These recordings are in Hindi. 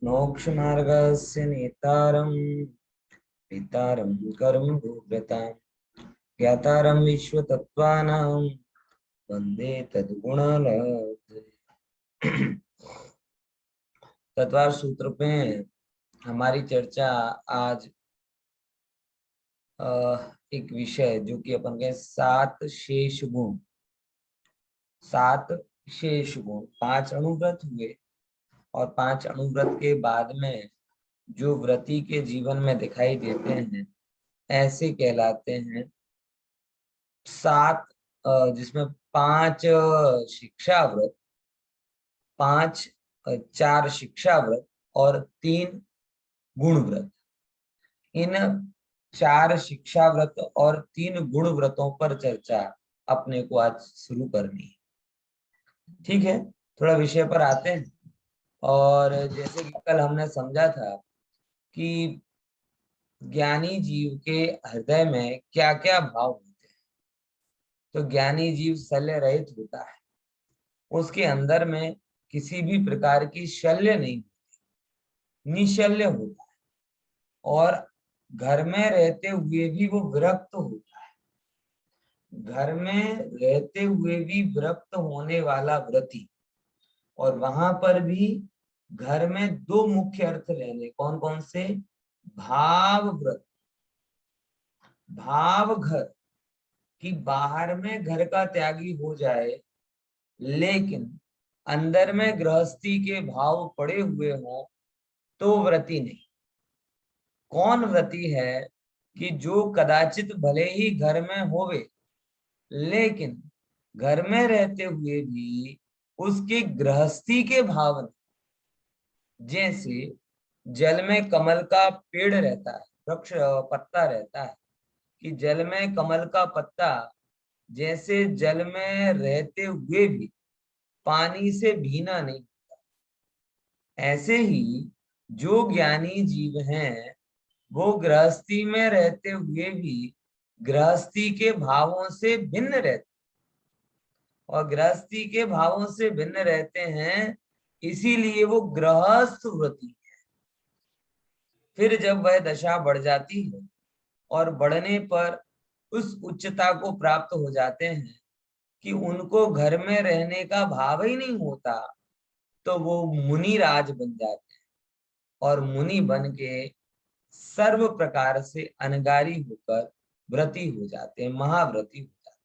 मोक्षमार्गस्य नेतारं पितारं कर्मभोक्तां ज्ञातारं विश्वतत्त्वानां वन्दे तद्गुणलब्धे। तत्वार सूत्र पे हमारी चर्चा आज एक विषय जो कि अपन के सात शेष गुण, सात शेष गुण, 5 अणुव्रत हुए और 5 अणुव्रत के बाद में जो व्रती के जीवन में दिखाई देते हैं ऐसे कहलाते हैं 7, जिसमें 5 शिक्षा व्रत, 5 4 शिक्षा व्रत और 3 गुण व्रत। इन 4 शिक्षा व्रत और 3 गुण व्रतों पर चर्चा अपने को आज शुरू करनी है। ठीक है, थोड़ा विषय पर आते हैं। और जैसे कि कल हमने समझा था कि ज्ञानी जीव के हृदय में क्या क्या भाव होते हैं। तो ज्ञानी जीव शल्य रहित होता है, उसके अंदर में किसी भी प्रकार की शल्य नहीं होती, निशल्य होता है और घर में रहते हुए भी वो विरक्त होता है। घर में रहते हुए भी विरक्त होने वाला व्रती, और वहां पर भी घर में 2 मुख्य अर्थ लेने, कौन कौन से? भाव व्रत, भाव घर, कि बाहर में घर का त्यागी हो जाए लेकिन अंदर में गृहस्थी के भाव पड़े हुए हों तो व्रती नहीं। कौन व्रती है? कि जो कदाचित भले ही घर में होवे लेकिन घर में रहते हुए भी उसकी गृहस्थी के भाव नहीं। जैसे जल में कमल का पेड़ रहता है, वृक्ष पत्ता रहता है, कि जल में कमल का पत्ता जैसे जल में रहते हुए भी पानी से भीना नहीं, ऐसे ही जो ज्ञानी जीव हैं वो गृहस्थी में रहते हुए भी गृहस्थी के भावों से भिन्न रहते, और गृहस्थी के भावों से भिन्न रहते हैं इसीलिए वो गृहस्थ व्रती है। फिर जब वह दशा बढ़ जाती है और बढ़ने पर उस उच्चता को प्राप्त हो जाते हैं कि उनको घर में रहने का भाव ही नहीं होता, तो वो मुनि राज बन जाते हैं और मुनि बन के सर्व प्रकार से अनगारी होकर व्रती हो जाते हैं, महाव्रती हो जाते हैं।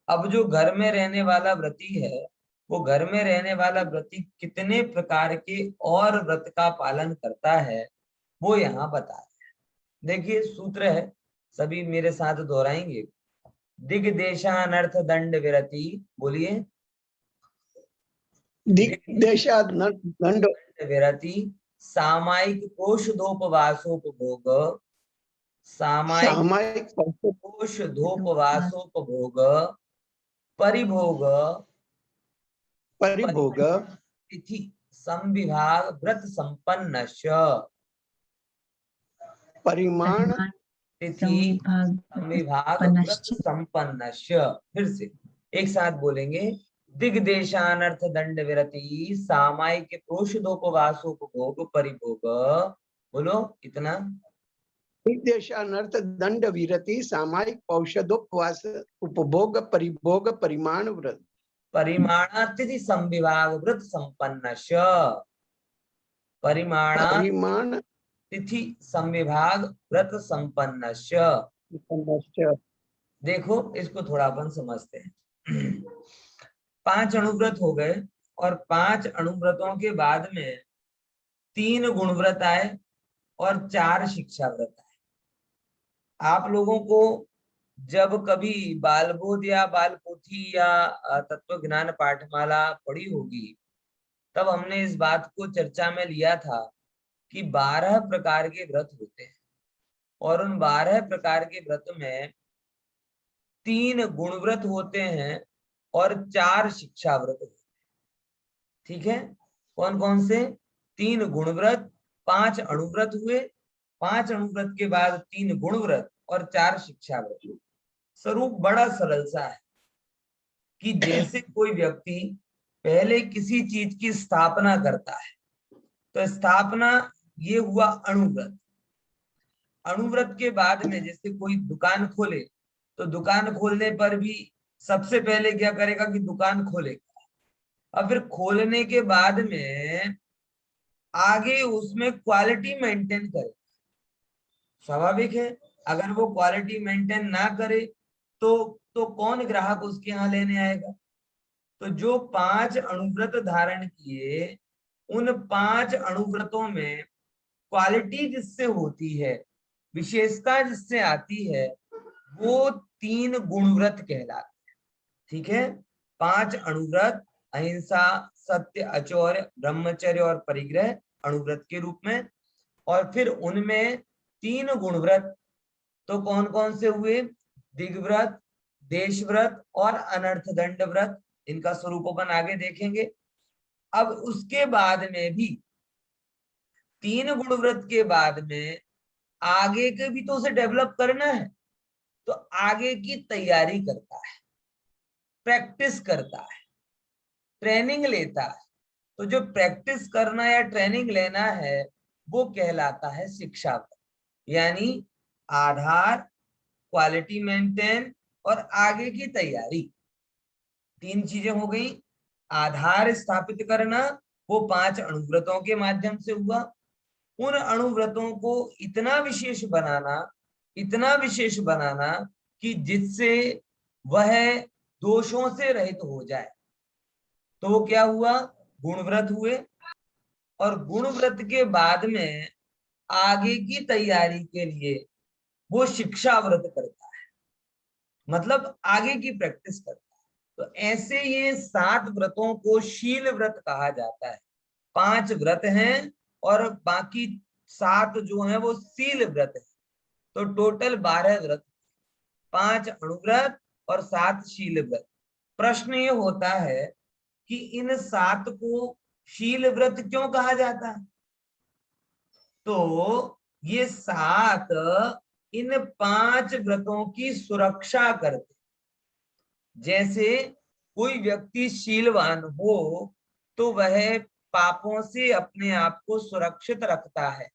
अब जो घर में रहने वाला व्रती है, वो घर में रहने वाला व्रती कितने प्रकार के और व्रत का पालन करता है वो यहाँ बता रहे हैं। देखिए सूत्र है, सभी मेरे साथ दोहराएंगे। दिग्देशानर्थ दंड विरति, बोलिए। दिग्देशानर्थ विरति, सामायिक कोशधोपवासोपभोग, सामायिक कोशधोपवासोपभोग, परिभोग, परिभोग, तिथि संविभाग व्रत संपन्नस्य, परिमाण तिथि संविभाग व्रत संपन्नस्य। फिर से एक साथ बोलेंगे। दिग्देशानर्थ दंड विरति, सामायिक प्रोषदोपवासोपभोग, परिभोग, बोलो इतना। दिग्देशानर्थ दंड विरति, सामायिक औषधोपवास, उपभोग, परिभोग, परिमाण व्रत, परिमाणातिथि संविभाग व्रत संपन्नस्य, परिमाण तिथि संविभाग व्रत संपन्नस्य। देखो इसको थोड़ा अपन समझते हैं। 5 अणुव्रत हो गए और 5 अणुव्रतों के बाद में 3 गुणव्रत आए और 4 शिक्षा व्रत आए। आप लोगों को जब कभी बालबोध या बाल पोथी या तत्व ज्ञान पाठमाला पढ़ी होगी तब हमने इस बात को चर्चा में लिया था कि 12 प्रकार के व्रत होते हैं और उन 12 प्रकार के व्रत में 3 गुणव्रत होते हैं और 4 शिक्षा व्रत होते हैं। ठीक है, कौन कौन से? 3 गुणव्रत, 5 अणुव्रत हुए, 5 अणुव्रत के बाद 3 गुणव्रत और 4 शिक्षा व्रत। स्वरूप बड़ा सरल सा है कि जैसे कोई व्यक्ति पहले किसी चीज की स्थापना करता है तो स्थापना ये हुआ अणुव्रत। अणुव्रत के बाद में जैसे कोई दुकान खोले, तो दुकान खोलने पर भी सबसे पहले क्या करेगा कि दुकान खोलेगा, और फिर खोलने के बाद में आगे उसमें क्वालिटी मेंटेन करे। स्वाभाविक है, अगर वो क्वालिटी मेंटेन ना करे तो कौन ग्राहक उसके यहाँ लेने आएगा। तो जो 5 अणुव्रत धारण किए, उन 5 अणुव्रतों में क्वालिटी जिससे होती है, विशेषता जिससे आती है, वो 3 गुणव्रत कहलाते हैं। ठीक है, 5 अणुव्रत, अहिंसा, सत्य, अचौर्य, ब्रह्मचर्य और परिग्रह अणुव्रत के रूप में। और फिर उनमें 3 गुणव्रत तो कौन कौन से हुए? दिग्व्रत, देशव्रत और अनर्थदंड व्रत। इनका स्वरूप अपन आगे देखेंगे। अब उसके बाद में भी 3 गुणव्रत के बाद में आगे के भी तो उसे डेवलप करना है, तो आगे की तैयारी करता है, प्रैक्टिस करता है, ट्रेनिंग लेता है। तो जो प्रैक्टिस करना या ट्रेनिंग लेना है वो कहलाता है शिक्षा। यानी आधार, क्वालिटी मेंटेन और आगे की तैयारी, 3 चीजें हो गई। आधार स्थापित करना वो 5 अणुव्रतों के माध्यम से हुआ। उन अणुव्रतों को इतना विशेष बनाना, इतना विशेष बनाना कि जिससे वह दोषों से रहित हो जाए, तो वो क्या हुआ? गुणव्रत हुए। और गुणव्रत के बाद में आगे की तैयारी के लिए वो शिक्षा व्रत करता है, मतलब आगे की प्रैक्टिस करता है। तो ऐसे ये 7 व्रतों को शील व्रत कहा जाता है। 5 व्रत हैं और बाकी 7 जो हैं वो शील व्रत है। तो टोटल 12 व्रत, 5 अणुव्रत और 7 शील व्रत। प्रश्न ये होता है कि इन 7 को शील व्रत क्यों कहा जाता है? तो ये 7 इन 5 व्रतों की सुरक्षा करते। जैसे कोई व्यक्ति शीलवान हो तो वह पापों से अपने आप को सुरक्षित रखता है,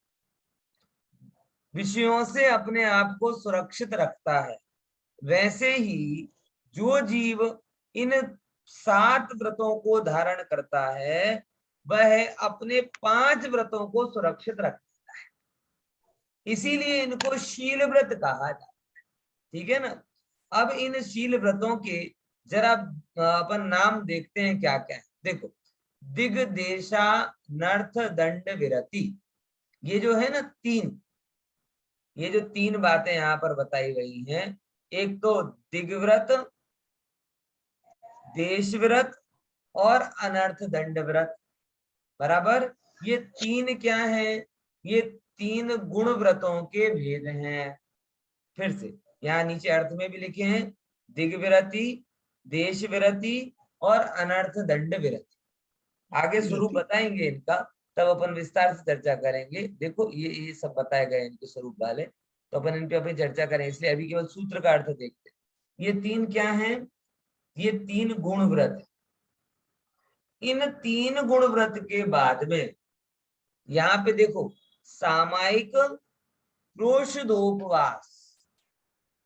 विषयों से अपने आप को सुरक्षित रखता है। वैसे ही जो जीव इन 7 व्रतों को धारण करता है, वह अपने 5 व्रतों को सुरक्षित रखता है। इसीलिए इनको शील व्रत कहा जाता है। ठीक है ना। अब इन शील व्रतों के जरा अपन नाम देखते हैं क्या क्या है। देखो, दिग्देशा, नर्थ, दंड, विरति, ये जो है ना 3, ये जो 3 बातें यहाँ पर बताई गई हैं, एक तो दिग्व्रत, देशव्रत और अनर्थ दंड व्रत, बराबर। ये 3 क्या है? ये 3 गुण व्रतों के भेद हैं। फिर से यहाँ नीचे अर्थ में भी लिखे हैं, दिग्विरति, देश विरति और अनर्थ दंड विरति। आगे स्वरूप बताएंगे इनका, तब अपन विस्तार से चर्चा करेंगे। देखो ये सब बताए गए इनके स्वरूप वाले, तो अपन इन पे अभी चर्चा करें, इसलिए अभी केवल सूत्र का अर्थ देखते हैं। ये 3 क्या हैं? ये 3 गुण व्रत। इन 3 गुण व्रत के बाद में यहाँ पे देखो, सामायिक प्रोषदोपवास,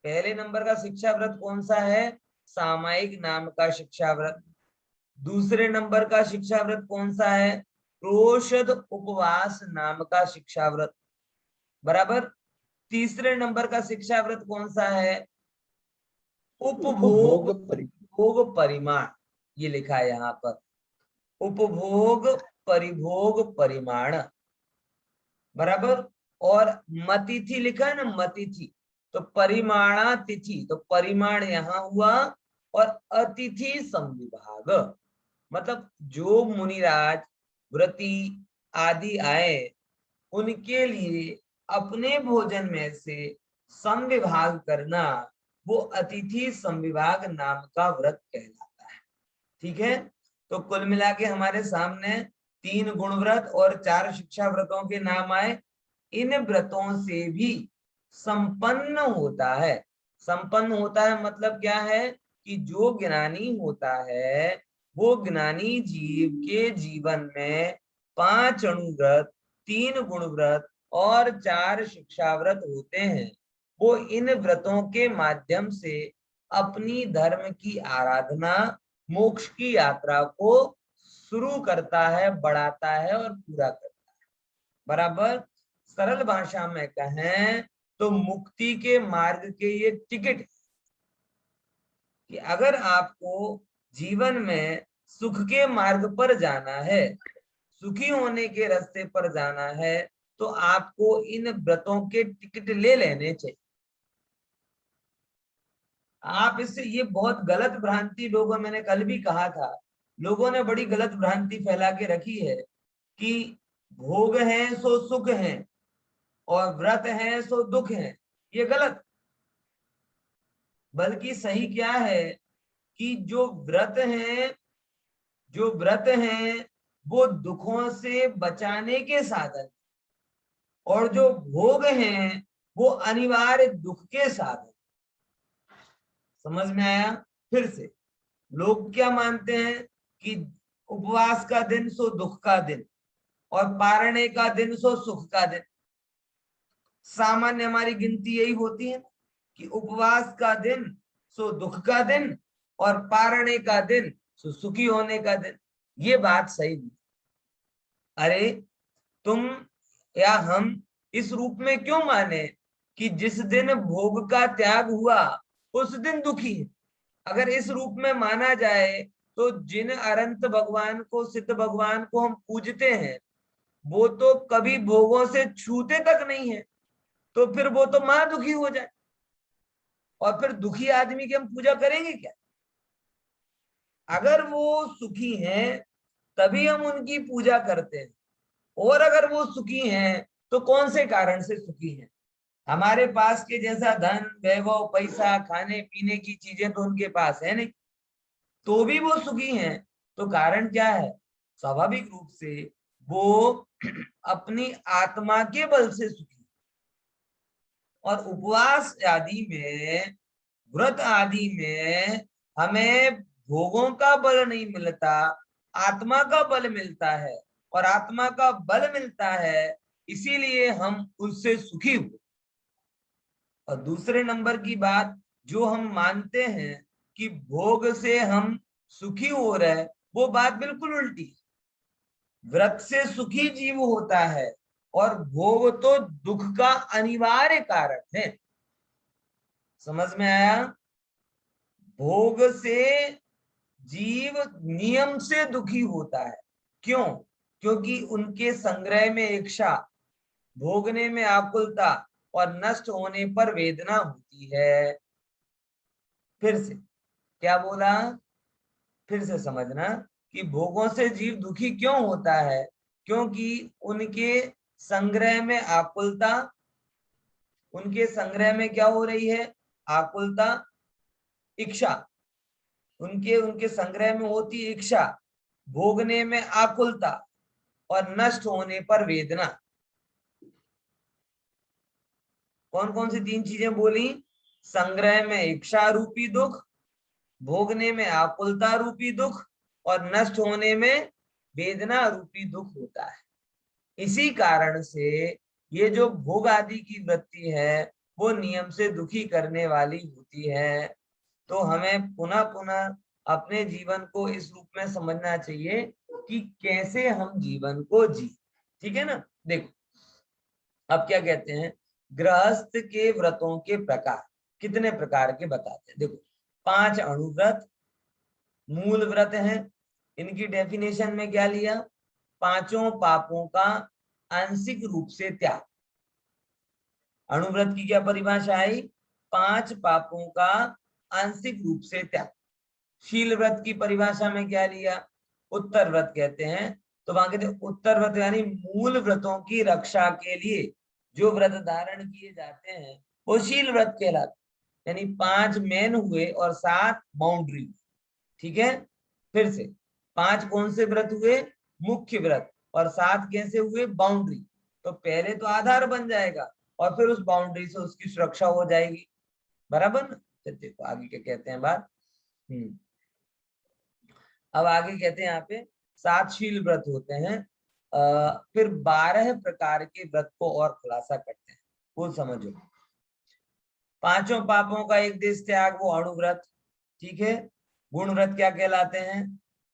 पहले नंबर का शिक्षा व्रत कौन सा है? सामायिक नाम का शिक्षा व्रत। दूसरे नंबर का शिक्षा व्रत कौन सा है? प्रोषद उपवास नाम का शिक्षा व्रत, बराबर। तीसरे नंबर का शिक्षा व्रत कौन सा है? उपभोग भोग परिमाण, ये लिखा है यहाँ पर, उपभोग परिभोग परिमाण, बराबर। और मतिथि लिखा है ना, मतिथि, तो परिमाणा तिथि, तो परिमाण यहाँ हुआ। और अतिथि संविभाग, मतलब जो मुनिराज, व्रती आदि आए, उनके लिए अपने भोजन में से संविभाग करना, वो अतिथि संविभाग नाम का व्रत कहलाता है। ठीक है। तो कुल मिला के हमारे सामने 3 गुण व्रत और 4 शिक्षा व्रतों के नाम आए। इन व्रतों से भी संपन्न होता है। संपन्न होता है मतलब क्या है? कि जो ज्ञानी होता है, वो ज्ञानी जीव के जीवन में 5 अणुव्रत, 3 गुणव्रत और 4 शिक्षाव्रत होते हैं, वो इन व्रतों के माध्यम से अपनी धर्म की आराधना, मोक्ष की यात्रा को शुरू करता है, बढ़ाता है और पूरा करता है। बराबर। सरल भाषा में कहें तो मुक्ति के मार्ग के ये टिकट, कि अगर आपको जीवन में सुख के मार्ग पर जाना है, सुखी होने के रास्ते पर जाना है, तो आपको इन व्रतों के टिकट ले लेने चाहिए। आप इससे, ये बहुत गलत भ्रांति लोगों, मैंने कल भी कहा था, लोगों ने बड़ी गलत भ्रांति फैला के रखी है कि भोग है सो सुख है और व्रत है सो दुख है। ये गलत। बल्कि सही क्या है कि जो व्रत हैं वो दुखों से बचाने के साधन, और जो भोग हैं वो अनिवार्य दुख के साधन। समझ में आया? फिर से, लोग क्या मानते हैं कि उपवास का दिन सो दुख का दिन और पारणे का दिन सो सुख का दिन। सामान्य हमारी गिनती यही होती है कि उपवास का दिन सो दुख का दिन और पारणे का दिन सो सुखी होने का दिन। ये बात सही नहीं। अरे तुम या हम इस रूप में क्यों माने कि जिस दिन भोग का त्याग हुआ उस दिन दुखी है? अगर इस रूप में माना जाए तो जिन अनंत भगवान को, सिद्ध भगवान को हम पूजते हैं, वो तो कभी भोगों से छूते तक नहीं है, तो फिर वो तो महा दुखी हो जाए, और फिर दुखी आदमी की हम पूजा करेंगे क्या? अगर वो सुखी हैं तभी हम उनकी पूजा करते हैं, और अगर वो सुखी हैं तो कौन से कारण से सुखी हैं? हमारे पास के जैसा धन, वैभव, पैसा, खाने पीने की चीजें तो उनके पास है नहीं, तो भी वो सुखी हैं। तो कारण क्या है? स्वाभाविक रूप से वो अपनी आत्मा के बल से सुखी। और उपवास आदि में, व्रत आदि में हमें भोगों का बल नहीं मिलता, आत्मा का बल मिलता है, और आत्मा का बल मिलता है इसीलिए हम उससे सुखी हुए। और दूसरे नंबर की बात, जो हम मानते हैं कि भोग से हम सुखी हो रहे, वो बात बिल्कुल उल्टी है। व्रत से सुखी जीव होता है और भोग तो दुख का अनिवार्य कारण है। समझ में आया? भोग से जीव नियम से दुखी होता है। क्यों? क्योंकि उनके संग्रह में इच्छा, भोगने में आकुलता और नष्ट होने पर वेदना होती है। फिर से क्या बोला? फिर से समझना कि भोगों से जीव दुखी क्यों होता है? क्योंकि उनके संग्रह में आकुलता, उनके संग्रह में क्या हो रही है? आकुलता, इच्छा। उनके उनके संग्रह में होती इच्छा, भोगने में आकुलता और नष्ट होने पर वेदना। कौन कौन सी 3 चीजें बोली? संग्रह में इच्छा रूपी दुख, भोगने में आकुलता रूपी दुख, और नष्ट होने में वेदना रूपी दुख होता है। इसी कारण से ये जो भोग आदि की वृत्ति है वो नियम से दुखी करने वाली होती है। तो हमें पुनः पुनः अपने जीवन को इस रूप में समझना चाहिए कि कैसे हम जीवन को जी। ठीक है ना? देखो अब क्या कहते हैं, गृहस्थ के व्रतों के प्रकार कितने प्रकार के बताते हैं। देखो 5 अणुव्रत मूल व्रत हैं। इनकी डेफिनेशन में क्या लिया? 5 पापों का आंशिक रूप से त्याग। अणुव्रत की क्या परिभाषा आई? 5 पापों का आंशिक रूप से त्याग। शील व्रत की परिभाषा में क्या लिया? उत्तर व्रत कहते हैं। तो वहां कहते हैं उत्तर व्रत यानी मूल व्रतों की रक्षा के लिए जो व्रत धारण किए जाते हैं वो शील व्रत कहलाते, यानी 5 मेन हुए और 7 बाउंड्री। ठीक है? फिर से 5 कौन से व्रत हुए? मुख्य व्रत। और 7 कैसे हुए? बाउंड्री। तो पहले तो आधार बन जाएगा और फिर उस बाउंड्री से उसकी सुरक्षा हो जाएगी। बराबर ना? तो देखो आगे क्या कहते हैं बात। अब आगे कहते हैं यहाँ पे 7 शील व्रत होते हैं। फिर 12 प्रकार के व्रत को और खुलासा करते हैं, वो समझो। 5 पापों का एक देश त्याग, वो अणुव्रत, ठीक है। गुण व्रत क्या कहलाते हैं?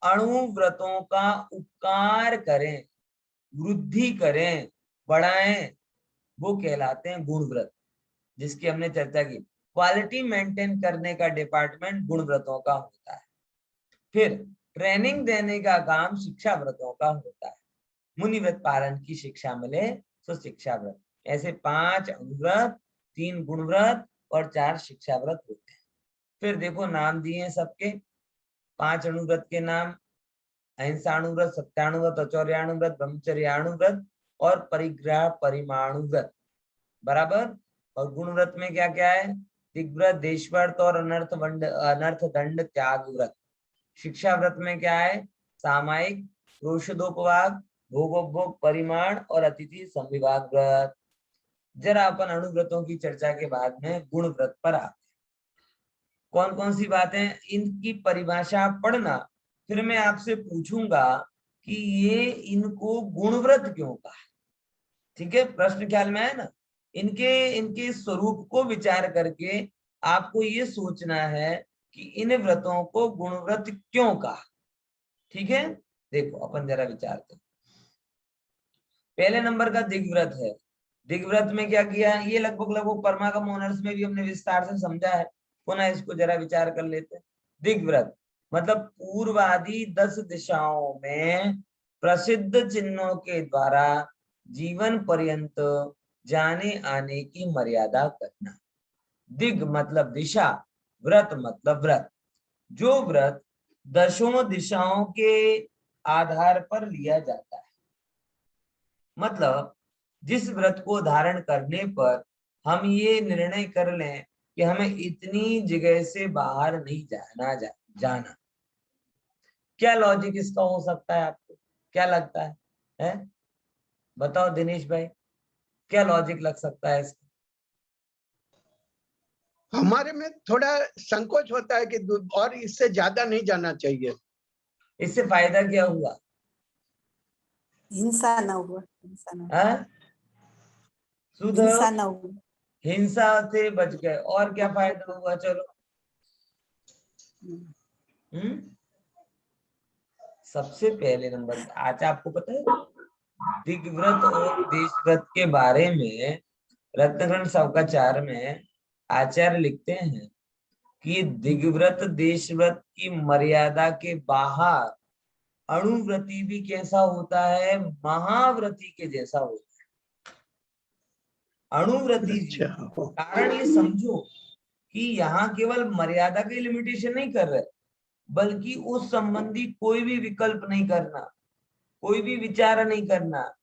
अणु व्रतों का उपकार करें, वृद्धि करें, बढ़ाएं, वो कहलाते हैं गुण व्रत, जिसकी हमने चर्चा की। क्वालिटी मेंटेन करने का डिपार्टमेंट गुण व्रतों का होता है। फिर ट्रेनिंग देने का काम शिक्षा व्रतों का होता है। मुनि व्रत पालन की शिक्षा मिले तो शिक्षा व्रत। ऐसे 5 अनुव्रत, 3 गुण व्रत और 4 शिक्षा व्रत होते हैं। फिर देखो नाम दिए हैं सबके। 5 अनुव्रत के नाम: अहिंसाणुव्रत, सत्याणुव्रत, आचौर्याणुव्रत, ब्रह्मचर्याणुव्रत और परिग्रह परिमाणुव्रत, बराबर। और गुण व्रत में क्या क्या है? दिग्व्रत, देशव्रत और अनर्थ दंड त्याग व्रत। शिक्षा व्रत में क्या है? सामायिक, रोषदोपवाद, भोगोपभोग परिमाण और अतिथि संविभाग व्रत। जरा अपन अणुव्रतों की चर्चा के बाद में गुण व्रत पर आते हैं। कौन कौन सी बातें, इनकी परिभाषा पढ़ना, फिर मैं आपसे पूछूंगा कि ये इनको गुणव्रत क्यों कहा। ठीक है, प्रश्न ख्याल में है ना? इनके इनके स्वरूप को विचार करके आपको ये सोचना है कि इन व्रतों को गुणव्रत क्यों कहा। ठीक है, देखो अपन जरा विचारते हैं। पहले नंबर का दिग्व्रत है। दिग्व्रत में क्या किया? ये लगभग परमागम ऑनर्स में भी हमने विस्तार से समझा है, पुनः इसको जरा विचार कर लेते हैं। दिग्व्रत मतलब पूर्व आदि 10 दिशाओं में प्रसिद्ध चिन्हों के द्वारा जीवन पर्यंत जाने आने की मर्यादा करना। दिग मतलब दिशा, व्रत मतलब व्रत। जो व्रत 10 दिशाओं के आधार पर लिया जाता है, मतलब जिस व्रत को धारण करने पर हम ये निर्णय कर लें कि हमें इतनी जगह से बाहर नहीं जाना। क्या लॉजिक इसका हो सकता है? आपको क्या लगता है? बताओ दिनेश भाई, क्या लॉजिक लग सकता है इसका? हमारे में थोड़ा संकोच होता है कि और इससे ज्यादा नहीं जाना चाहिए। इससे फायदा क्या हुआ? हिंसा न हुआ, हिंसा न हुआ, हिंसा से बच गए। और क्या फायदा हुआ? चलो। सबसे पहले नंबर, आज आपको पता है दिग्व्रत और देशव्रत के बारे में रत्नग्रंथ शौकाचार्य में आचार्य लिखते हैं कि दिग्व्रत देशव्रत की मर्यादा के बाहर अणुव्रती भी कैसा होता है? महाव्रती के जैसा होता है। अणुव्रती अच्छा। कारण ये समझो कि यहाँ केवल मर्यादा की लिमिटेशन नहीं कर रहे, बल्कि उस संबंधी कोई भी विकल्प नहीं करना, कोई भी विचार नहीं करना।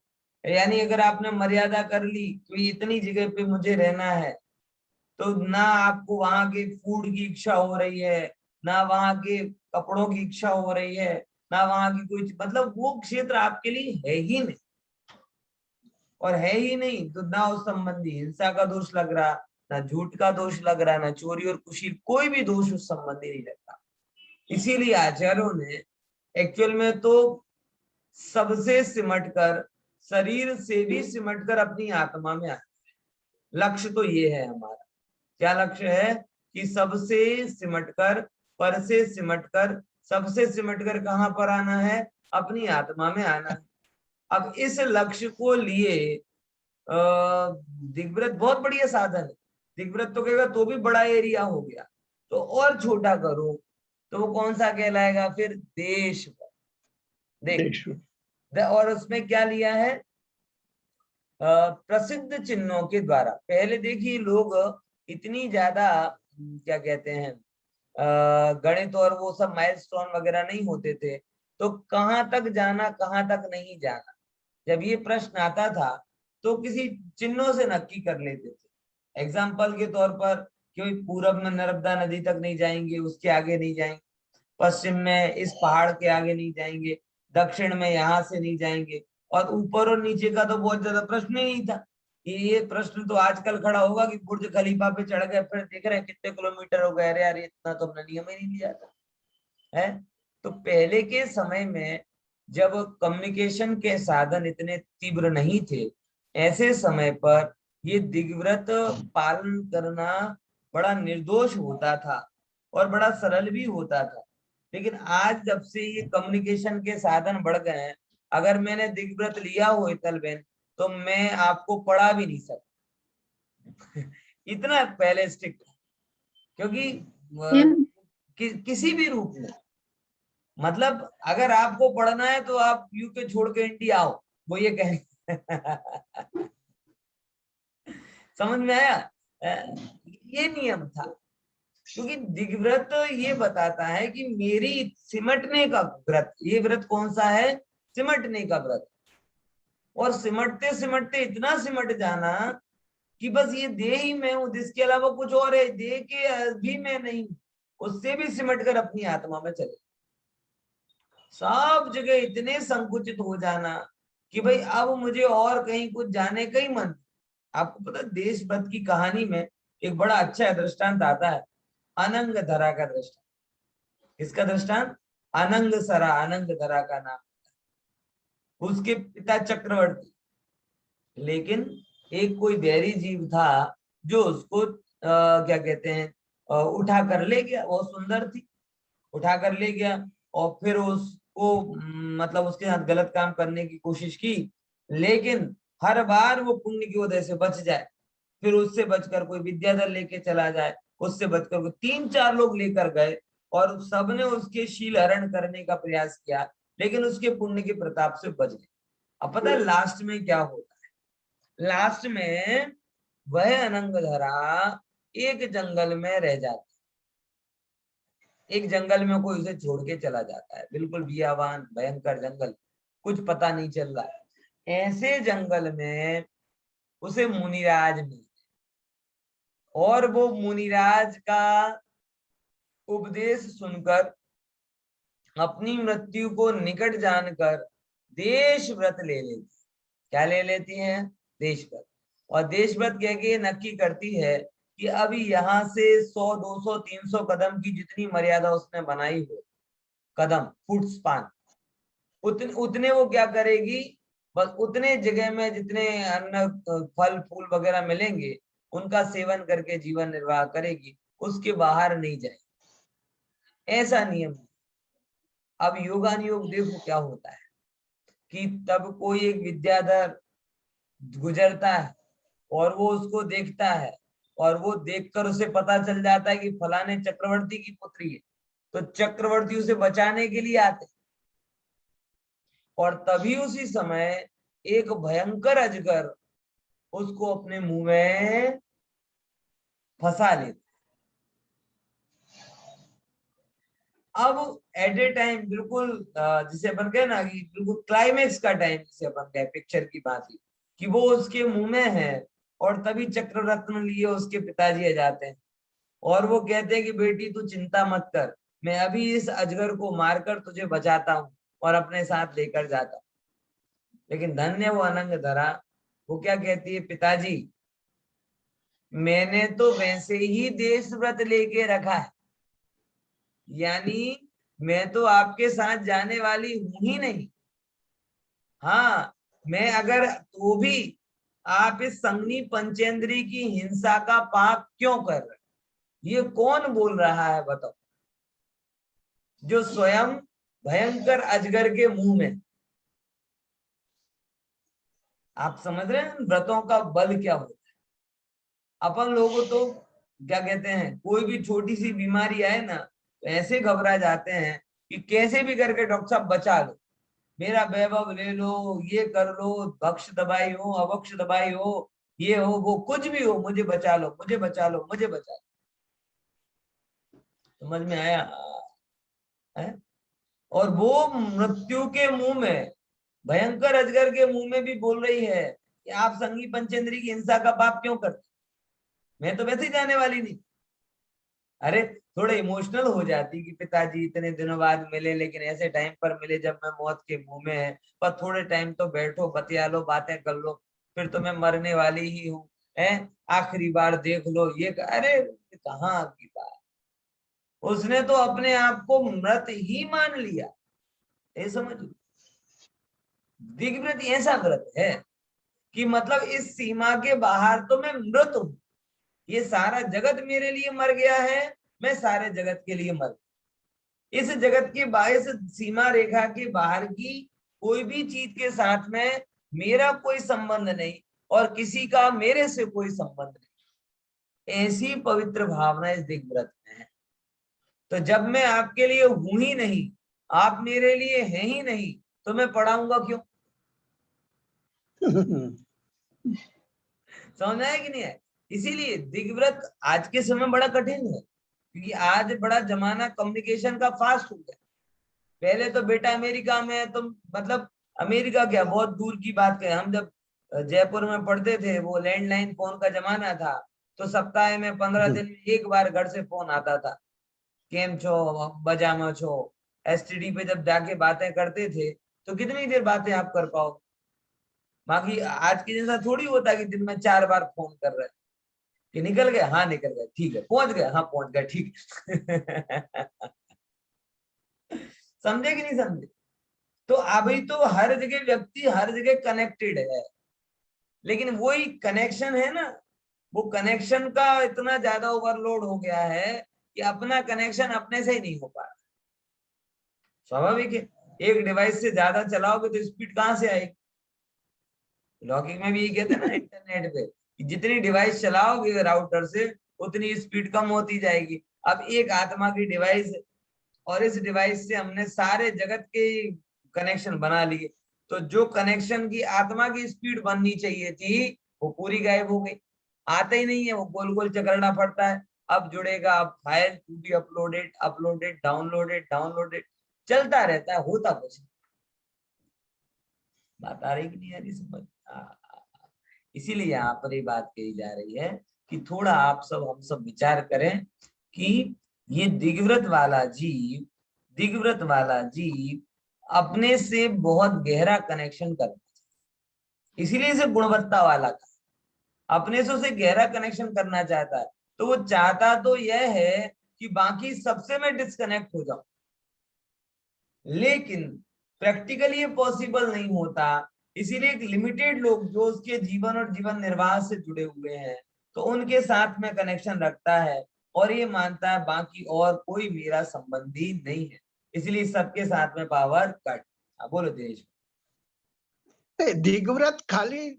यानी अगर आपने मर्यादा कर ली कि इतनी जगह पे मुझे रहना है, तो ना आपको वहां के फूड की इच्छा हो रही है, ना वहां के कपड़ों की इच्छा हो रही है, ना वहां की कोई, मतलब वो क्षेत्र आपके लिए है ही नहीं। और है ही नहीं तो ना उस संबंधी हिंसा का दोष लग रहा, ना झूठ का दोष लग रहा, ना चोरी और कुशील, कोई भी दोष उस संबंधी नहीं लगता। इसीलिए आचार्यों ने एक्चुअल में तो सबसे सिमटकर, शरीर से भी सिमटकर अपनी आत्मा में आए। लक्ष्य तो ये है हमारा। क्या लक्ष्य है? कि सबसे सिमटकर, पर से सिमटकर, सबसे सिमटकर कहां पर आना है? अपनी आत्मा में आना है। अब इस लक्ष्य को लिए दिग्व्रत बहुत बढ़िया साधन है। दिग्व्रत तो कहेगा तो भी बड़ा एरिया हो गया, तो और छोटा करो तो वो कौन सा कहलाएगा फिर? देशव्रत। देख, और उसमें क्या लिया है? प्रसिद्ध चिन्हों के द्वारा। पहले देखिए लोग इतनी ज्यादा क्या कहते हैं, गणित और वो सब माइलस्टोन वगैरह नहीं होते थे, तो कहाँ तक जाना, कहाँ तक नहीं जाना, जब ये प्रश्न आता था तो किसी चिन्हों से नक्की कर लेते थे। एग्जाम्पल के तौर पर कि पूरब में नर्मदा नदी तक नहीं जाएंगे, उसके आगे नहीं जाएंगे, पश्चिम में इस पहाड़ के आगे नहीं जाएंगे, दक्षिण में यहाँ से नहीं जाएंगे, और ऊपर और नीचे का तो बहुत ज्यादा प्रश्न ही नहीं था। ये प्रश्न तो आजकल खड़ा होगा कि बुर्ज खलीफा पे चढ़ गए, फिर देख रहे हैं कितने किलोमीटर हो गए, अरे यार इतना तो हमने नियम ही नहीं लिया था। है तो पहले के समय में जब कम्युनिकेशन के साधन इतने तीव्र नहीं थे, ऐसे समय पर ये दिग्व्रत पालन करना बड़ा निर्दोष होता था और बड़ा सरल भी होता था। लेकिन आज जब से ये कम्युनिकेशन के साधन बढ़ गए हैं, अगर मैंने दिग्व्रत लिया हो हेतल बहन, तो मैं आपको पढ़ा भी नहीं सकता। इतना पहले स्ट्रिक्ट, क्योंकि किसी भी रूप में, मतलब अगर आपको पढ़ना है तो आप यूके छोड़ के इंडिया आओ, वो ये कह समझ में आया? ये नियम था, क्योंकि दिग्व्रत ये बताता है कि मेरी सिमटने का व्रत, ये व्रत कौन सा है? सिमटने का व्रत। और सिमटते सिमटते इतना सिमट जाना कि बस ये देह ही मैं हूं, जिसके अलावा कुछ और है, देह के भी मैं नहीं, उससे भी सिमट कर अपनी आत्मा में चले। सब जगह इतने संकुचित हो जाना कि भाई अब मुझे और कहीं कुछ जाने का ही मन। आपको पता, देशभक्त की कहानी में एक बड़ा अच्छा दृष्टांत आता है, अनंग धरा का दृष्टांत। इसका दृष्टांत अनंग सरा, अनंग धरा का नाम, उसके पिता चक्रवर्ती, लेकिन एक कोई बैरी जीव था जो उसको क्या कहते हैं, उठा कर ले गया। वो सुंदर थी, उठा कर ले गया, और फिर उसको मतलब उसके साथ गलत काम करने की कोशिश की, लेकिन हर बार वो पुण्य की वजह से बच जाए। फिर उससे बचकर कोई विद्याधर लेके चला जाए, उससे बचकर कोई 3-4 लोग लेकर गए, और सबने उसके शील हरण करने का प्रयास किया, लेकिन उसके पुण्य के प्रताप से बच गए। अब पता है लास्ट में क्या होता है? लास्ट में वह अनंगधरा एक जंगल में रह जाता है। एक जंगल में कोई उसे छोड़ के चला जाता है, बिल्कुल बियावान भयंकर जंगल, कुछ पता नहीं चल रहा है। ऐसे जंगल में उसे मुनिराज मिले, और वो मुनिराज का उपदेश सुनकर अपनी मृत्यु को निकट जानकर देश व्रत ले लेती। क्या ले लेती हैं? देश व्रत। और देश व्रत कह के नक्की करती है कि अभी यहाँ से 100, 200, 300 कदम की जितनी मर्यादा उसने बनाई हो, कदम, फुट स्पान, उतने वो क्या करेगी, बस उतने जगह में जितने अन्न फल फूल वगैरह मिलेंगे उनका सेवन करके जीवन निर्वाह करेगी, उसके बाहर नहीं जाएगी। ऐसा नियम है। अब योगानुयोग देखो क्या होता है कि तब कोई एक विद्याधर गुजरता है, और वो उसको देखता है, और वो देखकर उसे पता चल जाता है कि फलाने चक्रवर्ती की पुत्री है, तो चक्रवर्ती उसे बचाने के लिए आते, और तभी उसी समय एक भयंकर अजगर उसको अपने मुंह में फंसा लेता। अब एट ए टाइम बिल्कुल जिसे अपन कहे ना कि बिल्कुल क्लाइमेक्स का टाइम, जिसे अपन कहे पिक्चर की बात ही, कि वो उसके मुंह में है, और तभी चक्र रत्न लिए उसके पिताजी आ जाते हैं, और वो कहते हैं कि बेटी तू चिंता मत कर, मैं अभी इस अजगर को मारकर तुझे बचाता हूँ और अपने साथ लेकर जाता हूँ। लेकिन धन्य वो अनंग धरा, वो क्या कहती है, पिताजी मैंने तो वैसे ही देश व्रत लेके रखा है, यानी मैं तो आपके साथ जाने वाली हूं ही नहीं। हाँ, मैं अगर तो भी आप इस संगनी पंचेंद्री की हिंसा का पाप क्यों कर रहे? ये कौन बोल रहा है बताओ, जो स्वयं भयंकर अजगर के मुंह में। आप समझ रहे हैं व्रतों का बल क्या होता है? अपन लोगों तो क्या कहते हैं, कोई भी छोटी सी बीमारी आए ना तो ऐसे घबरा जाते हैं कि कैसे भी करके डॉक्टर साहब बचा लो, मेरा वैभव ले लो, ये कर लो, भक्ष दवाई हो, अभक्ष दवाई हो, ये हो वो कुछ भी हो, मुझे बचा लो, मुझे बचा लो, मुझे बचा लो। समझ में आया है? और वो मृत्यु के मुंह में, भयंकर अजगर के मुंह में भी बोल रही है कि आप संगी पंचेंद्री की हिंसा का पाप क्यों करते? मैं तो वैसे ही जाने वाली नहीं। अरे थोड़े इमोशनल हो जाती कि पिताजी इतने दिनों बाद मिले, लेकिन ऐसे टाइम पर मिले जब मैं मौत के मुंह में है, पर थोड़े टाइम तो बैठो, बतिया लो, बातें कर लो, फिर तो मैं मरने वाली ही हूँ, है, आखिरी बार देख लो ये। अरे कहाँ की बात, उसने तो अपने आप को मृत ही मान लिया, ये समझ लो। दिग्व्रत ऐसा व्रत है कि मतलब इस सीमा के बाहर तो मैं मृत हूं, ये सारा जगत मेरे लिए मर गया है, मैं सारे जगत के लिए मर, इस जगत के बाहर, इस सीमा रेखा के बाहर की कोई भी चीज के साथ में मेरा कोई संबंध नहीं और किसी का मेरे से कोई संबंध नहीं, ऐसी पवित्र भावना इस दिग्व्रत में है। तो जब मैं आपके लिए हूं ही नहीं, आप मेरे लिए हैं ही नहीं, तो मैं पढ़ाऊंगा क्यों? समझ आया कि नहीं है? इसीलिए दिग्व्रत आज के समय बड़ा कठिन है, क्योंकि आज बड़ा जमाना कम्युनिकेशन का फास्ट हो गया। पहले तो बेटा अमेरिका में है, तो मतलब अमेरिका क्या, बहुत दूर की बात करें, हम जब जयपुर में पढ़ते थे, वो लैंडलाइन फोन का जमाना था, तो सप्ताह में 15 दिन में एक बार घर से फोन आता था, केम छो, बजामा छो। एसटीडी पे जब जाके बातें करते थे, तो कितनी देर बातें आप कर पाओ? बाकी आज के जैसा थोड़ी होता कि दिन में 4 बार फोन कर रहे हैं, कि निकल गए, हाँ निकल गए, ठीक है, पहुंच गए, हाँ पहुंच गए, ठीक है। समझे कि नहीं समझे? तो अभी तो हर जगह व्यक्ति हर जगह कनेक्टेड है, लेकिन वही कनेक्शन है ना, वो कनेक्शन का इतना ज्यादा ओवरलोड हो गया है कि अपना कनेक्शन अपने से ही नहीं हो पा रहा। स्वाभाविक है, एक डिवाइस से ज्यादा चलाओगे तो स्पीड कहाँ से आएगी? लॉगिंग में भी यही कहते हैं ना इंटरनेट पे, कि जितनी डिवाइस चलाओगे राउटर से, उतनी स्पीड कम होती जाएगी। अब एक आत्मा की डिवाइस है, और इस डिवाइस से हमने सारे जगत के कनेक्शन बना लिए, तो जो कनेक्शन की आत्मा की स्पीड बननी चाहिए थी, वो पूरी गायब हो गई, आता ही नहीं है, वो गोल गोल चकरना पड़ता है। अब जुड़ेगा, अब file to be uploaded, uploaded, downloaded, downloaded, चलता रहता है, होता कुछ नहीं। बात आ रही कि नहीं आ रही समझ? इसीलिए यहाँ पर ये बात कही जा रही है कि थोड़ा आप सब, हम सब विचार करें कि ये दिग्व्रत वाला जीव अपने से बहुत गहरा कनेक्शन करना चाहिए, इसीलिए इसे गुणवत्ता वाला कहा, अपने से उसे गहरा कनेक्शन करना चाहता है। तो वो चाहता तो यह है कि बाकी सबसे मैं डिस्कनेक्ट हो जाऊं, लेकिन प्रैक्टिकली ये पॉसिबल नहीं होता। इसीलिए एक लिमिटेड लोग जो उसके जीवन और जीवन निर्वाह से जुड़े हुए हैं, तो उनके साथ में कनेक्शन रखता है, और ये मानता है बाकी और कोई मेरा संबंधी नहीं है, इसलिए सबके साथ में पावर कट। बोलो दिनेश। दिग्व्रत खाली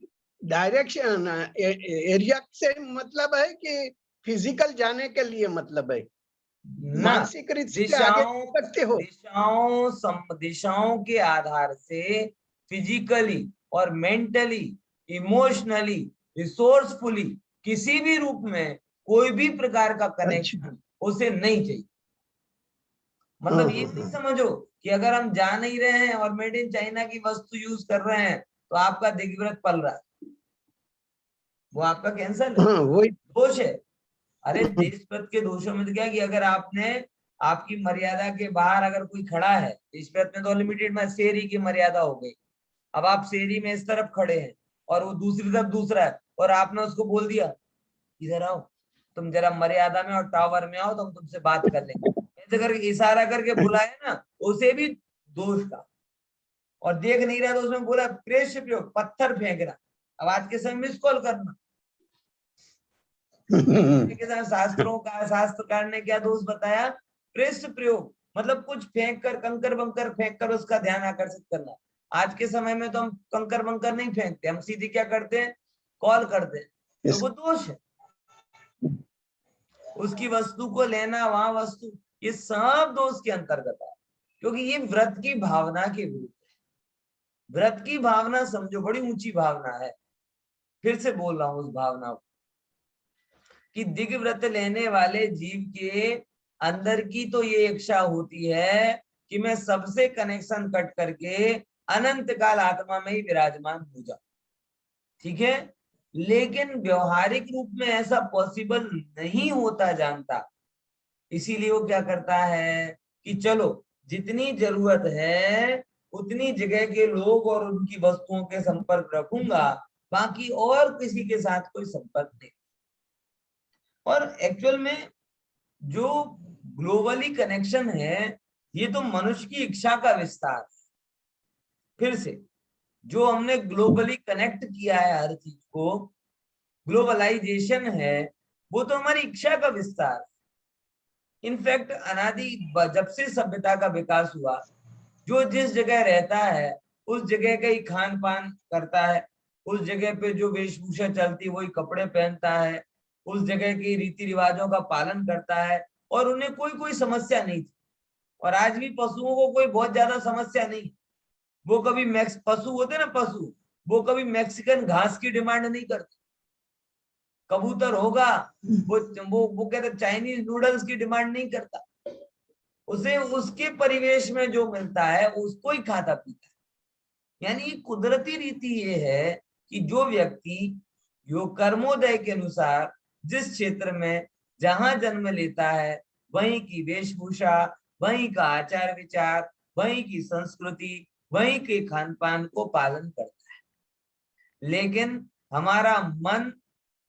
डायरेक्शन एरिया से मतलब है कि फिजिकल जाने के लिए मतलब है? ना, मानसिक रीति से आगे दिशाओं सकते हो? दिशाओं के आधार से फिजिकली और मेंटली, इमोशनली, रिसोर्सफुली, किसी भी रूप में कोई भी प्रकार का अच्छा। कनेक्शन उसे नहीं चाहिए। मतलब ये नहीं हाँ। समझो कि अगर हम जा नहीं रहे हैं और मेड इन चाइना की वस्तु यूज कर रहे हैं, तो आपका दिग्व्रत पल रहा है, वो आपका कैंसर है, हाँ वही। दोष है। अरे देशभक्त के दोषों में तो क्या कि अगर आपने, आपकी मर्यादा के बाहर अगर कोई खड़ा है, देशभक्त में तो लिमिटेड में शेरी की मर्यादा हो गई, अब आप शेरी में इस तरफ खड़े हैं और वो दूसरी तरफ दूसरा है, और आपने उसको बोल दिया इधर आओ, तुम जरा मर्यादा में और टावर में आओ, तो हम तुमसे बात कर लेंगे, ऐसे करके इशारा करके बुलाए ना, उसे भी दोष का। और देख नहीं रहा तो उसमें बोला प्रेस प्रयोग, पत्थर फेंक रहा। अब आज के समय मिस कॉल करना, के साथ शास्त्रकार ने क्या दोष बताया? पृष्ठ प्रयोग, मतलब कुछ फेंक कर, कंकर बंकर फेंक कर उसका ध्यान आकर्षित करना। आज के समय में तो हम कंकर बंकर नहीं फेंकते, हम सीधे क्या करते हैं, कॉल करते हैं, तो वो दोष है। उसकी वस्तु को लेना, वहां वस्तु, ये सब दोष के अंतर्गत है, क्योंकि ये व्रत की भावना के विरुद्ध है। व्रत की भावना समझो बड़ी ऊंची भावना है, फिर से बोल रहा हूं उस भावना को, कि दिग्व्रत लेने वाले जीव के अंदर की तो ये इच्छा होती है कि मैं सबसे कनेक्शन कट करके अनंत काल आत्मा में ही विराजमान हो जाऊं, ठीक है। लेकिन व्यवहारिक रूप में ऐसा पॉसिबल नहीं होता जानता, इसीलिए वो क्या करता है कि चलो जितनी जरूरत है उतनी जगह के लोग और उनकी वस्तुओं के संपर्क रखूंगा, बाकी और किसी के साथ कोई संपर्क नहीं। और एक्चुअल में जो ग्लोबली कनेक्शन है, ये तो मनुष्य की इच्छा का विस्तार है। फिर से जो हमने ग्लोबली कनेक्ट किया है हर चीज को, ग्लोबलाइजेशन है, वो तो हमारी इच्छा का विस्तार है। इनफैक्ट अनादि जब से सभ्यता का विकास हुआ, जो जिस जगह रहता है उस जगह का ही खान पान करता है, उस जगह पे जो वेशभूषा चलती है वही कपड़े पहनता है, उस जगह की रीति रिवाजों का पालन करता है, और उन्हें कोई कोई समस्या नहीं थी। और आज भी पशुओं को कोई बहुत ज्यादा समस्या नहीं। वो कभी पशु होते ना, पशु, वो कभी मैक्सिकन घास की डिमांड नहीं करते। कबूतर होगा, वो कहते चाइनीज नूडल्स की डिमांड नहीं करता। उसे उसके परिवेश में जो मिलता है उसको ही खाता पीता है। यानी कुदरती रीति ये है कि जो व्यक्ति जो कर्मोदय के अनुसार जिस क्षेत्र में जहां जन्म लेता है, वहीं की वेशभूषा, वहीं का आचार विचार, वहीं की संस्कृति, वहीं के खान पान को पालन करता है। लेकिन हमारा मन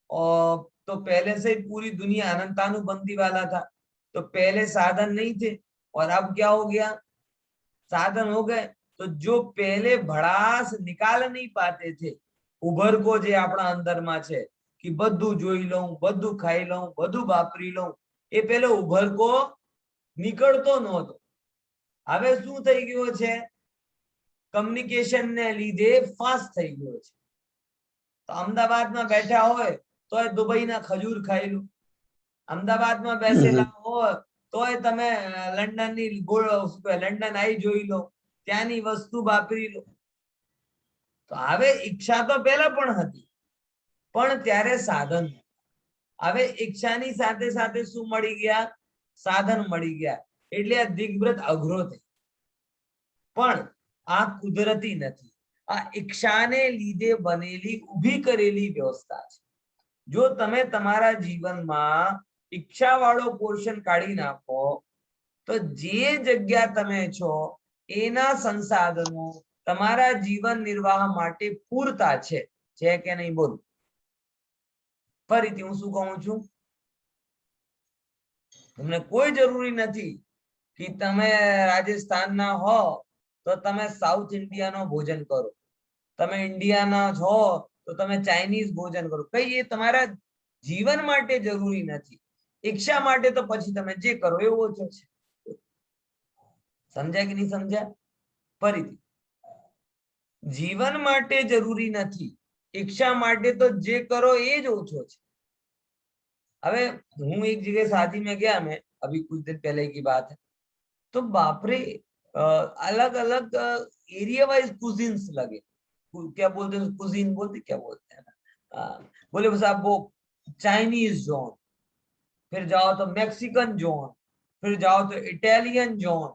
और तो पहले से पूरी दुनिया अनंतानुबंधी वाला था, तो पहले साधन नहीं थे, और अब क्या हो गया, साधन हो गए। तो जो पहले भड़ास निकाल नहीं पाते थे, उभर को जे अपना अंदर में छे कि बधु जोई लऊं, बधु खाई लऊं, बधु वापरी लऊं, એ पहले उभर को નીકળતો નહોતો। હવે શું થઈ ગયો છે, કમ્યુનિકેશન ને લીધે ફાસ્ટ થઈ ગયો છે। તો અમદાવાદમાં બેઠા હોય તો દુબઈના ખજૂર ખાઈ લો, અમદાવાદમાં બેસેલા હોય તોય તમે લંડનની લંડન આઈ જોઈ લો, ત્યાંની વસ્તુ વાપરી લો। તો હવે ઈચ્છા તો પહેલા પણ હતી, પણ ત્યારે સાધન। હવે ઈચ્છાની સાથે સાથે શું મળી ગયા, સાધન મળી ગયા, એટલે આ દિગ્વ્રત અઘરો થઈ। પણ આ કુદરતી નથી, આ ઈચ્છાને લીધે બનેલી ઊભી કરેલી વ્યવસ્થા છે। જો તમે તમારા જીવનમાં ઈચ્છા વાળો પોર્શન કાઢી નાખો તો જે જગ્યા તમે છો એના સંસાધનો તમારા જીવન નિર્વાહ માટે પૂરતા છે કે નહીં, બોલો। ફરીથી હું શું કહું છું, તમને કોઈ જરૂરી નથી कि તમે રાજસ્થાનના હો તો તમે સાઉથ ઇન્ડિયાનો ભોજન કરો, તમે ઇન્ડિયાના છો તો તમે ચાઇનીઝ ભોજન કરો, કઈ એ તમારા જીવન માટે જરૂરી નથી। ઈચ્છા માટે તો પછી તમે જે કરો એ ઓછો છે। સમજ્યા કે નહીં સમજ્યા? ફરીથી, જીવન માટે જરૂરી નથી, ઈચ્છા માટે તો જે કરો એ જ ઓછો છે। હવે હું એક જગ્યાએ शादी में गया, मैं अभी कुछ दिन पहले की बात है, तो बाप रे अलग अलग एरिया वाइज कुजीन्स लगे। क्या बोलते हैं, कुजीन बोलते क्या बोलते हैं ना, बोले बस आप वो चाइनीज जोन, फिर जाओ तो मैक्सिकन जोन, फिर जाओ तो इटालियन जोन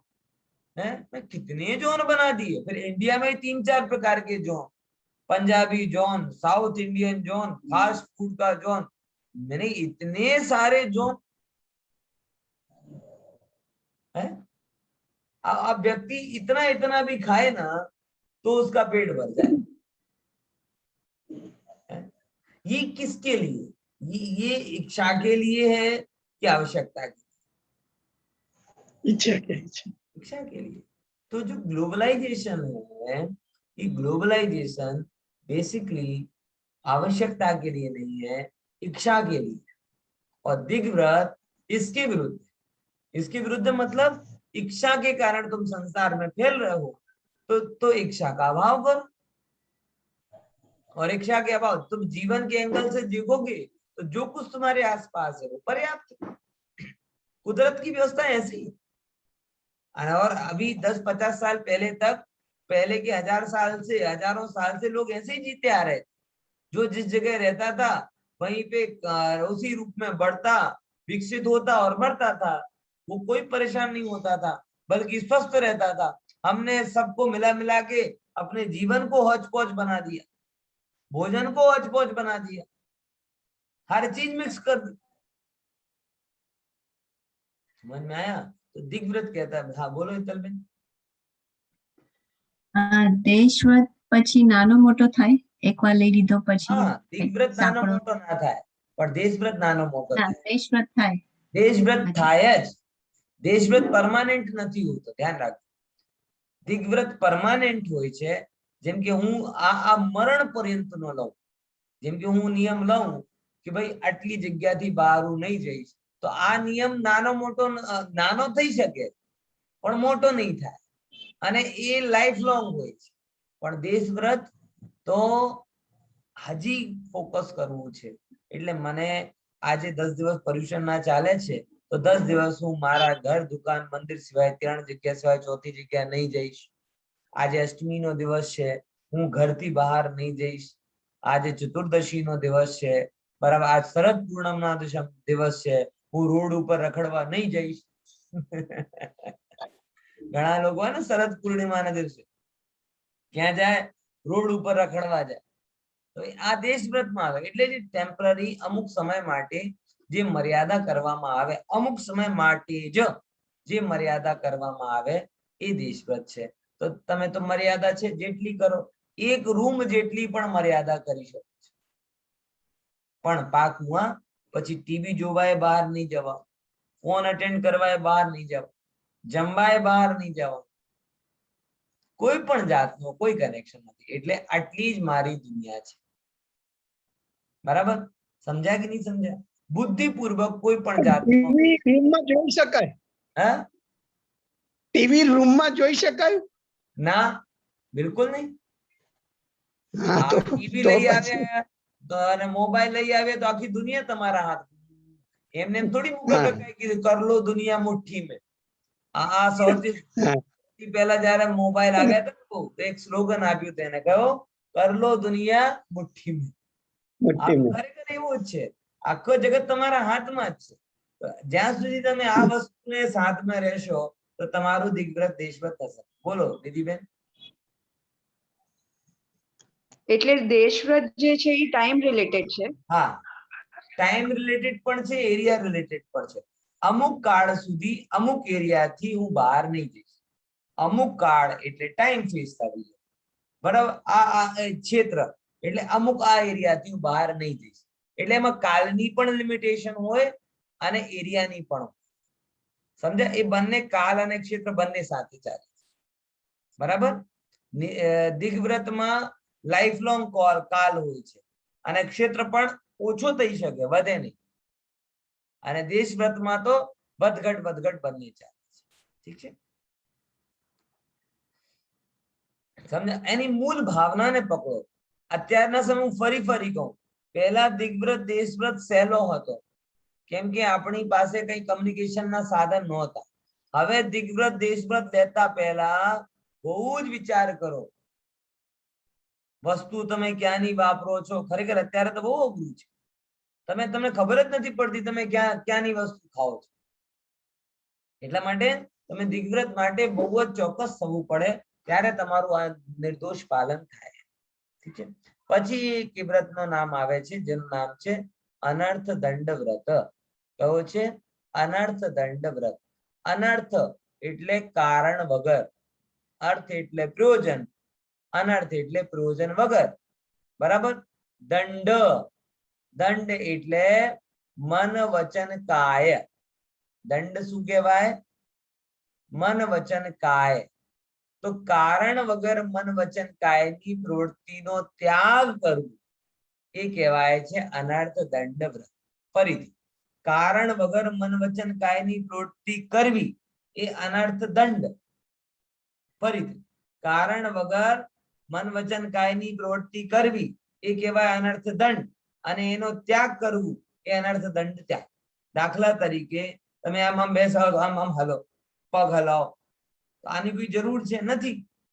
है। मैं कितने जोन बना दिए। फिर इंडिया में 3-4 प्रकार के zone, Punjabi zone, south Indian zone, fast food का जोन, मैंने इतने सारे जोन है। अब व्यक्ति इतना इतना भी खाए ना तो उसका पेट भर जाए। ये किसके लिए, ये इच्छा के लिए है कि आवश्यकता के लिए? इच्छा के लिए। तो जो ग्लोबलाइजेशन है, ये ग्लोबलाइजेशन बेसिकली आवश्यकता के लिए नहीं है, इच्छा के लिए। और दिग्व्रत इसके विरुद्ध, इसके विरुद्ध मतलब इच्छा के कारण तुम संसार में फैल रहे हो, तो इच्छा का अभाव करो। और इच्छा के अभाव तुम जीवन के एंगल से देखोगे तो जो कुछ तुम्हारे आसपास है वो पर्याप्त। कुदरत की व्यवस्था ऐसी है। और अभी 10-50 साल पहले तक, पहले के 1000 साल से, हजारों साल से लोग ऐसे ही जीते आ रहे थे। जो जिस जगह रहता था वहीं पे उसी रूप में बढ़ता, विकसित होता और बढ़ता था। वो कोई परेशान नहीं होता था, बल्कि स्वस्थ रहता था। हमने सबको मिला मिला के अपने जीवन को हौच पौच बना दिया, भोजन को हौच पौच बना दिया, हर चीज मिक्स कर दी। समझ में आया? तो दिग्व्रत कहता है। हाँ बोलो हितल बेन। દેશવ્રત પછી નાનો મોટો થાય, એકવાર લઈ લીધો પછી हाँ, दिग्व्रत नानो मोटो ना थाय, पर देशव्रत नानो मोटो थाय। દેશવ્રત થાય, देशव्रत थाय ज, देशव्रत परमानेंट નથી હોતો, ધ્યાન રાખજો। दिग्व्रत परमानेंट હોય છે, જેમ કે હું આ મરણ પર્યંત નો લઉં, જેમ કે હું નિયમ લઉં કે ભાઈ આટલી જગ્યાથી બહાર હું નહીં જઈશ, તો આ નિયમ નાનો થઈ શકે પણ મોટો નહીં થાય, અને એ લાઈફ લોંગ હોય છે. પણ દેશવ્રત તો હજી ફોકસ કરવું છે. એટલે મને આજે 10 દિવસ પર્યુષણ ના ચાલે છે, તો 10 દિવસ હું મારા ઘર, દુકાન, મંદિર સિવાય 3 જગ્યા સિવાય ચોથી જગ્યા નહીં જઈશ. આજે અષ્ટમી નો દિવસ છે, હું ઘરથી બહાર નહીં જઈશ. આજે ચતુર્દશી નો દિવસ છે, બરાબર, આજ શરદ પૂર્ણિમા દિવસ છે, હું રોડ ઉપર રખડવા નહીં જઈશ. ઘણા લોકો ને શરદ પૂર્ણિમા ના દિવસે ક્યાં જાય? રોડ ઉપર રખડવા જાય. તો આ દેશવ્રતમાં આવે. એટલે જે ટેમ્પરરી અમુક સમય માટે જે મર્યાદા કરવામાં આવે, અમુક સમય માટે જ જે મર્યાદા કરવામાં આવે એ દેશવ્રત છે. તો તમે તો મર્યાદા છે જેટલી કરો, એક રૂમ જેટલી પણ મર્યાદા કરી શકો છો. પણ પાકમાં પછી ટીવી જોવાય બહાર નહીં જવા, ફોન અટેન્ડ કરવાય બહાર નહીં જવા, જમવાય બહાર નહીં જવા, કોઈ પણ જાતનો કોઈ કનેક્શન નથી. એટલે આટલી જ મારી દુનિયા છે. બરાબર? સમજ્યા કે નહીં સમજ્યા? બુદ્ધિપૂર્વક કોઈ પણ જાતનો ટીવી રૂમમાં જોઈ શકાય? હા, ટીવી રૂમમાં જોઈ શકાય? ના, બિલકુલ નહીં. હા, તો ટીવી તો લઈ પછી આવ્યા તો અને મોબાઈલ લઈ આવ્યા તો આખી દુનિયા તમારા હાથ. એમને એમ થોડી મુગલ હા. કઈ કીધું કર લો દુનિયા મુઠ્ઠી મેં. આ સૌથી હા. પહેલા જયારે મોબાઈલ આવ્યા હતા તો એક સ્લોગન આપ્યું હતું, એને કહ્યું કર લો દુનિયા મુઠ્ઠી મેં. મુઠ્ઠીમાં. ખરેખર એવું જ છે. આખો જગત તમારા હાથમાં જ છે. જ્યાં સુધી તમે આ વસ્તુને સાથમાં રહેશો તો તમારું દિગ્વ્રત દેશવ્રત થશે. બોલો દીદીબેન. એટલે દેશવ્રત જે છે એ ટાઈમ રિલેટેડ છે. હા, ટાઈમ રિલેટેડ પણ છે, એરિયા રિલેટેડ પણ છે. અમુક કાળ સુધી અમુક એરિયાથી હું બહાર નહીં જઈશ. અમુક કાળ એટલે ટાઈમ ફેઝ થવી છે, બરાબર? આ ક્ષેત્ર એટલે અમુક આ એરિયાથી હું બહાર નહીં જઈશ. એટલે એમાં કાલની પણ લિમિટેશન હોય અને એરિયાની પણ. સમજ્યા? એ બંને કાલ અને ક્ષેત્ર બંને સાથે ચાલે છે. બરાબર? દિગ્વ્રતમાં લાઈફ લોંગ કાલ હોય છે અને ક્ષેત્ર પણ ઓછો થઈ શકે, વધે નહીં. અને દેશવ્રતમાં તો વધઘટ બંને ચાલે છે. ઠીક છે? સમજ્યા? એની મૂળ ભાવનાને પકડો. અત્યારના સમય હું ફરી કહું, પહેલા દિગ્વ્રત દેશવ્રત સહેલો હતો, કેમ કે આપણી પાસે કઈ કમ્યુનિકેશનના સાધન નહોતા. હવે દિગ્વ્રત દેશવ્રત લેતા પહેલા બહુ જ વિચાર કરો. વસ્તુ તમે ક્યાંની વાપરો છો, ખરેખર અત્યારે તો બહુ અઘરું છે. તમને ખબર જ નથી પડતી તમે ક્યાંની વસ્તુ ખાઓ છો. એટલા માટે તમે દિગ્વ્રત માટે બહુ જ ચોક્કસ થવું પડે, ત્યારે તમારું આ નિર્દોષ પાલન થાય. ઠીક છે? પછી એક વ્રતનું નામ આવે છે જેનું નામ છે અનર્થ દંડ વ્રત. કયો છે? અનર્થ દંડ વ્રત. અનર્થ એટલે કારણ વગર, અર્થ એટલે પ્રયોજન, અનર્થ એટલે પ્રયોજન વગર. બરાબર? દંડ એટલે મન વચન કાય. દંડ શું કહેવાય? મન વચન કાય. તો કારણ વગર મન વચન કાયની પ્રવૃત્તિનો ત્યાગ કરવો એ કહેવાય છે અનર્થ દંડ વ્રત. ફરીથી, કારણ વગર મન વચન કાયની પ્રવૃત્તિ કરવી એ અનર્થ દંડ. ફરીથી, કારણ વગર મન વચન કાયની પ્રવૃત્તિ કરવી એ કહેવાય અનર્થ દંડ, અને એનો ત્યાગ કરવું એ અનર્થ દંડ ત્યાગ. દાખલા તરીકે તમે આમ બેસો, આમ હલો, પગ હલાવો, આની કોઈ જરૂર છે નથી.